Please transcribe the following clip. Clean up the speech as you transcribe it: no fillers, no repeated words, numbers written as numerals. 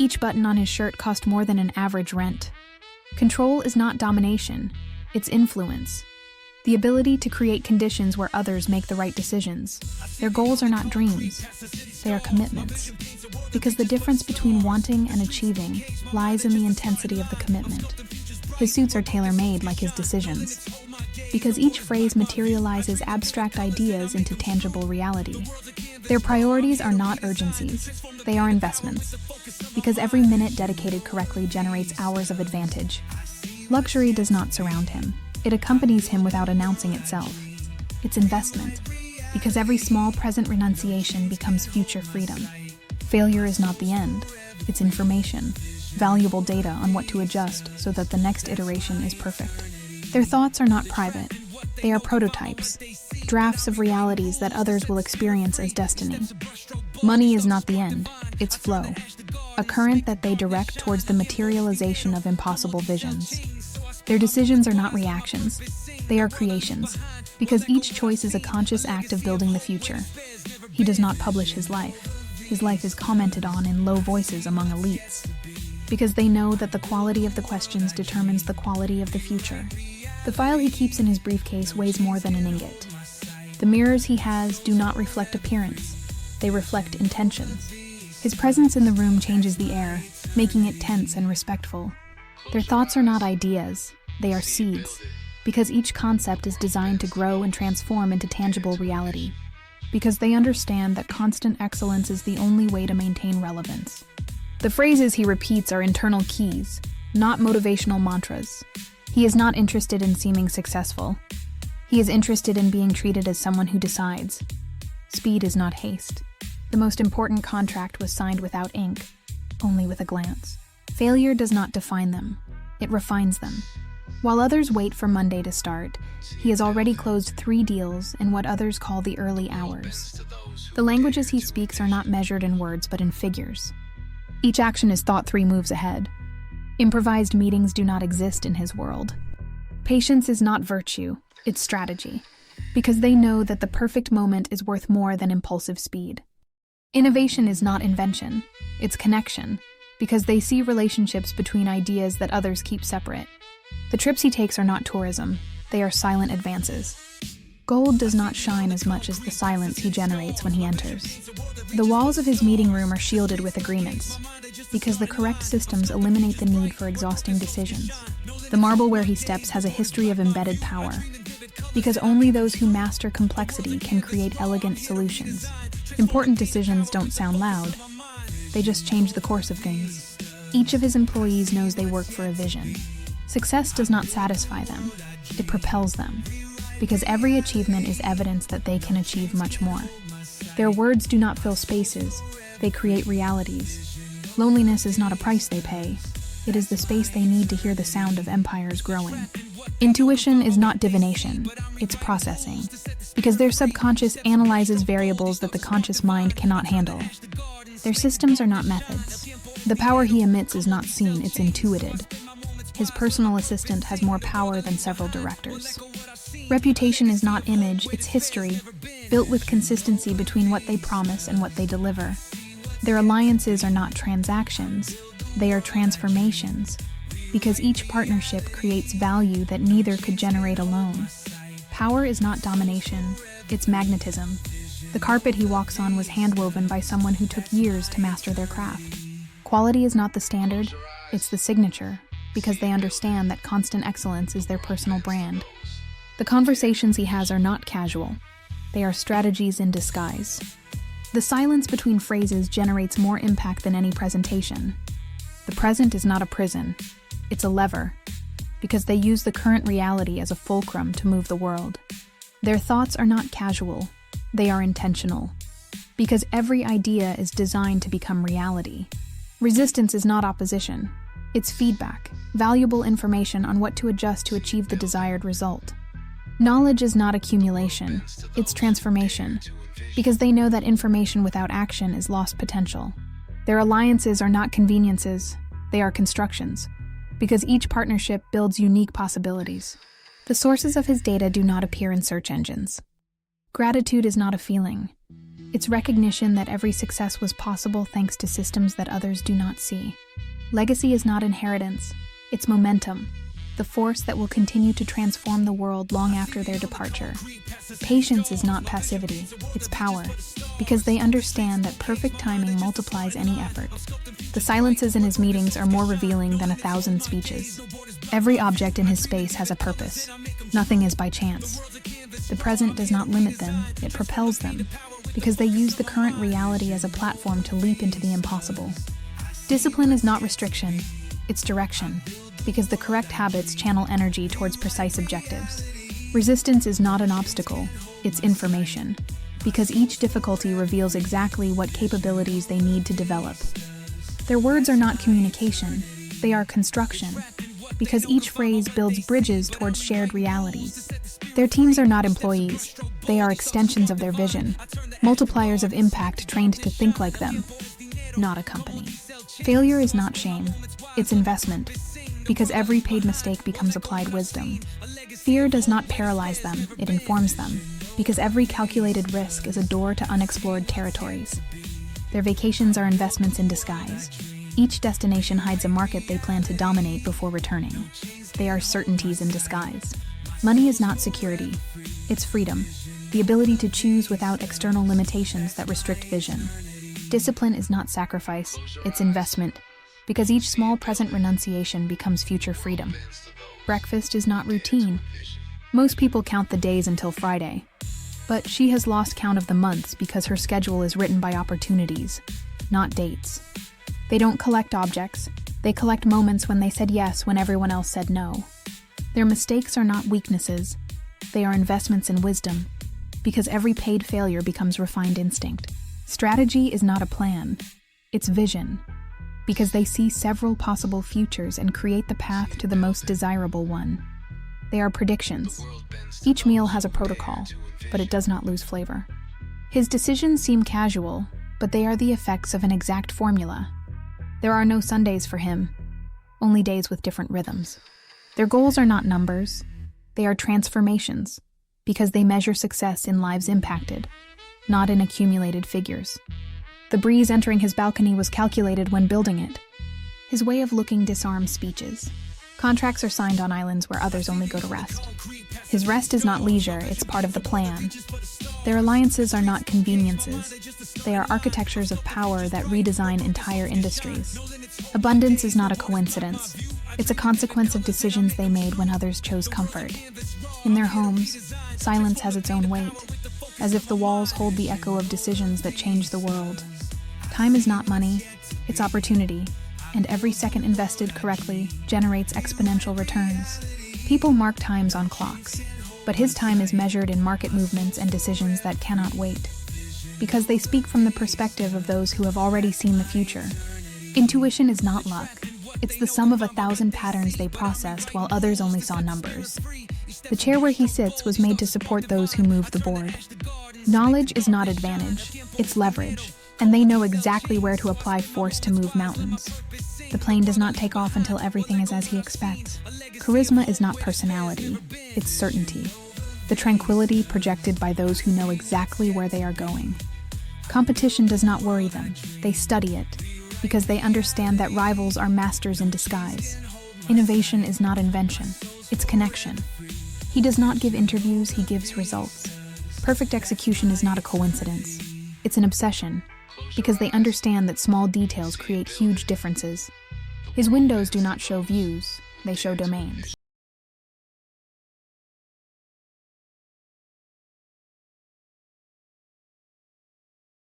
Each button on his shirt cost more than an average rent. Control is not domination, it's influence. The ability to create conditions where others make the right decisions. Their goals are not dreams, they are commitments. Because the difference between wanting and achieving lies in the intensity of the commitment. His suits are tailor-made like his decisions. Because each phrase materializes abstract ideas into tangible reality. Their priorities are not urgencies, they are investments. Because every minute dedicated correctly generates hours of advantage. Luxury does not surround him. It accompanies him without announcing itself. It's investment, because every small present renunciation becomes future freedom. Failure is not the end, it's information, valuable data on what to adjust so that the next iteration is perfect. Their thoughts are not private, they are prototypes, drafts of realities that others will experience as destiny. Money is not the end, it's flow, a current that they direct towards the materialization of impossible visions. Their decisions are not reactions, they are creations, because each choice is a conscious act of building the future. He does not publish his life. His life is commented on in low voices among elites, because they know that the quality of the questions determines the quality of the future. The file he keeps in his briefcase weighs more than an ingot. The mirrors he has do not reflect appearance, they reflect intentions. His presence in the room changes the air, making it tense and respectful. Their thoughts are not ideas, they are seeds, because each concept is designed to grow and transform into tangible reality, because they understand that constant excellence is the only way to maintain relevance. The phrases he repeats are internal keys, not motivational mantras. He is not interested in seeming successful. He is interested in being treated as someone who decides. Speed is not haste. The most important contract was signed without ink, only with a glance. Failure does not define them, it refines them. While others wait for Monday to start, he has already closed 3 deals in what others call the early hours. The languages he speaks are not measured in words but in figures. Each action is thought 3 moves ahead. Improvised meetings do not exist in his world. Patience is not virtue, it's strategy, because they know that the perfect moment is worth more than impulsive speed. Innovation is not invention, it's connection, because they see relationships between ideas that others keep separate. The trips he takes are not tourism, they are silent advances. Gold does not shine as much as the silence he generates when he enters. The walls of his meeting room are shielded with agreements, because the correct systems eliminate the need for exhausting decisions. The marble where he steps has a history of embedded power, because only those who master complexity can create elegant solutions. Important decisions don't sound loud, they just change the course of things. Each of his employees knows they work for a vision. Success does not satisfy them, it propels them, because every achievement is evidence that they can achieve much more. Their words do not fill spaces, they create realities. Loneliness is not a price they pay, it is the space they need to hear the sound of empires growing. Intuition is not divination, it's processing, because their subconscious analyzes variables that the conscious mind cannot handle. Their systems are not methods. The power he emits is not seen, it's intuited. His personal assistant has more power than several directors. Reputation is not image, it's history, built with consistency between what they promise and what they deliver. Their alliances are not transactions, they are transformations, because each partnership creates value that neither could generate alone. Power is not domination, it's magnetism. The carpet he walks on was handwoven by someone who took years to master their craft. Quality is not the standard, it's the signature, because they understand that constant excellence is their personal brand. The conversations he has are not casual, they are strategies in disguise. The silence between phrases generates more impact than any presentation. The present is not a prison, it's a lever, because they use the current reality as a fulcrum to move the world. Their thoughts are not casual, they are intentional, because every idea is designed to become reality. Resistance is not opposition, it's feedback, valuable information on what to adjust to achieve the desired result. Knowledge is not accumulation, it's transformation, because they know that information without action is lost potential. Their alliances are not conveniences, they are constructions, because each partnership builds unique possibilities. The sources of his data do not appear in search engines. Gratitude is not a feeling, It's recognition that every success was possible thanks to systems that others do not see. Legacy is not inheritance, it's momentum, the force that will continue to transform the world long after their departure. Patience is not passivity, it's power, because they understand that perfect timing multiplies any effort. The silences in his meetings are more revealing than 1,000 speeches. Every object in his space has a purpose. Nothing is by chance. The present does not limit them, it propels them, because they use the current reality as a platform to leap into the impossible. Discipline is not restriction, it's direction, because the correct habits channel energy towards precise objectives. Resistance is not an obstacle, it's information, because each difficulty reveals exactly what capabilities they need to develop. Their words are not communication, they are construction, because each phrase builds bridges towards shared realities. Their teams are not employees, they are extensions of their vision, multipliers of impact trained to think like them, not a company. Failure is not shame, it's investment, because every paid mistake becomes applied wisdom. Fear does not paralyze them, it informs them, because every calculated risk is a door to unexplored territories. Their vacations are investments in disguise. Each destination hides a market they plan to dominate before returning. They are certainties in disguise. Money is not security, it's freedom, the ability to choose without external limitations that restrict vision. Discipline is not sacrifice, it's investment, because each small present renunciation becomes future freedom. Breakfast is not routine. Most people count the days until Friday, but she has lost count of the months because her schedule is written by opportunities, not dates. They don't collect objects, they collect moments when they said yes when everyone else said no. Their mistakes are not weaknesses, they are investments in wisdom, because every paid failure becomes refined instinct. Strategy is not a plan, it's vision, because they see several possible futures and create the path to the most desirable one. They are predictions. Each meal has a protocol, but it does not lose flavor. His decisions seem casual, but they are the effects of an exact formula. There are no Sundays for him, only days with different rhythms. Their goals are not numbers, they are transformations, because they measure success in lives impacted, not in accumulated figures. The breeze entering his balcony was calculated when building it. His way of looking disarms speeches. Contracts are signed on islands where others only go to rest. His rest is not leisure, it's part of the plan. Their alliances are not conveniences. They are architectures of power that redesign entire industries. Abundance is not a coincidence. It's a consequence of decisions they made when others chose comfort. In their homes, silence has its own weight, as if the walls hold the echo of decisions that change the world. Time is not money, it's opportunity, and every second invested correctly generates exponential returns. People mark times on clocks, but his time is measured in market movements and decisions that cannot wait, because they speak from the perspective of those who have already seen the future. Intuition is not luck, it's the sum of 1,000 patterns they processed while others only saw numbers. The chair where he sits was made to support those who move the board. Knowledge is not advantage, it's leverage, and they know exactly where to apply force to move mountains. The plane does not take off until everything is as he expects. Charisma is not personality, it's certainty. The tranquility projected by those who know exactly where they are going. Competition does not worry them, they study it, because they understand that rivals are masters in disguise. Innovation is not invention, it's connection. He does not give interviews, he gives results. Perfect execution is not a coincidence, it's an obsession, because they understand that small details create huge differences. His windows do not show views, they show domains.